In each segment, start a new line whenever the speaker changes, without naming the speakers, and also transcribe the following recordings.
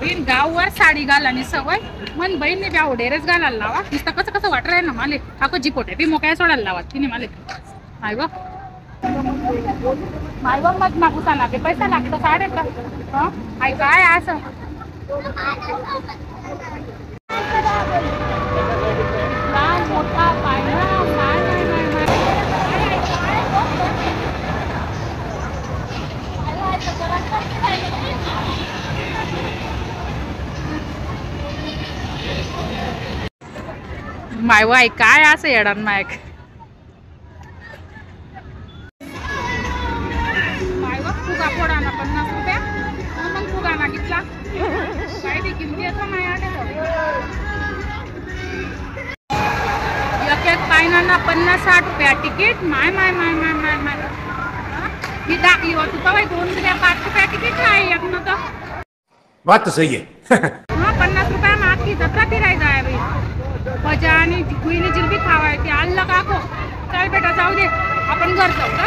बहीण गाववर साडी घालानी सवय मन बहीण बी आवडेरच घालायला लावा नुसतं कसं कसं वाटत आहे ना माले अको जी पोटे बी मोकळ्या सोडायला लावा तिने माले माय ग माय ग मत मागूसा लागे पैसा लागतो साडे का आई काय असं मोठा पायरा माय वाय काय असं येणार मायक माय वा फुगा फोडा ना 50 रुपया मग फुगा ना घेतला काय ती किमती असं नाही आले एक एक पायना 50-60 रुपया तिकीट माय माय माय माय माय माय ही दाखली होती तर 2 रुपया 5 रुपया तिकीट नाही एक न तर
बात तो सही है
हाँ 50 रुपया में आखी जत्रा फिरायचं आहे भाई भजा आणि गुईनी जिलबी खावायची आल्ला काको चल बेटा जाऊ दे आपण घर जाऊ ना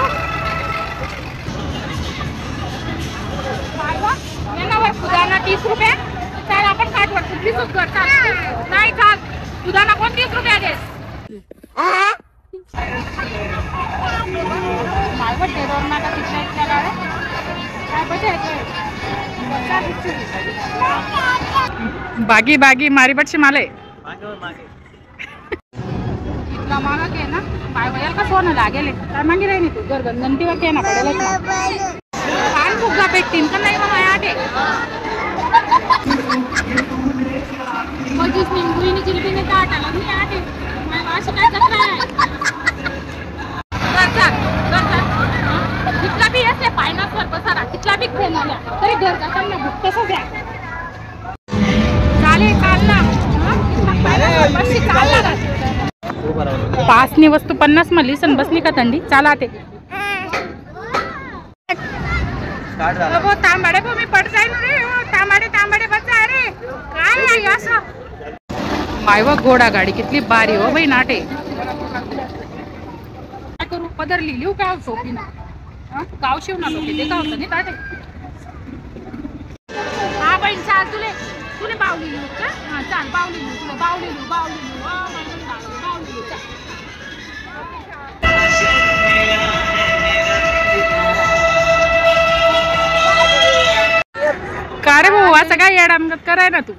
येणार खुदाना 30 रुपये चल आपण काठवर कुठलीच घर चाल नाही चाल खुदाना कोण 30 रुपया देस मायवर टेरोर ना का तिथल्या इथल्या गाड्या काय बघायचं बागी बागी मारी बटशी माले इतना मागा के ना पाय वयल का सोना लागेल काय मागी राही तू घर गंगंती वा के ना पडेल पान फुगा पेटीन का नाही मग आटे मजूस निंबुईनी जिलबीने ताटाला मी आटे मैं वाशी काय करता है कितना भी ऐसे फाइनेंस वर बसारा कितना भी खेल ना तरी घर का सामने भूख कसं द्या चालेल चालला बस चालला 5 नी वस्तू 50 मली सन बसली का थंडी चाला ते वो तांबाडे को मी पड जाईन रे तांबाडे तांबाडे बचा रे काय आहे असं मायवा घोडा गाडी कितली बारी हो बाई नाटे काय करू पदरली लिहू का सोपी ना गाव शिवना लोके ते गाव नाही ताटे हा बाई चाल तुले तुले बावली लिहू का हा चाल बावली लिहू तुले बावली लिहू बावली का रे भाऊ असं काय येडामगत कराय ना तू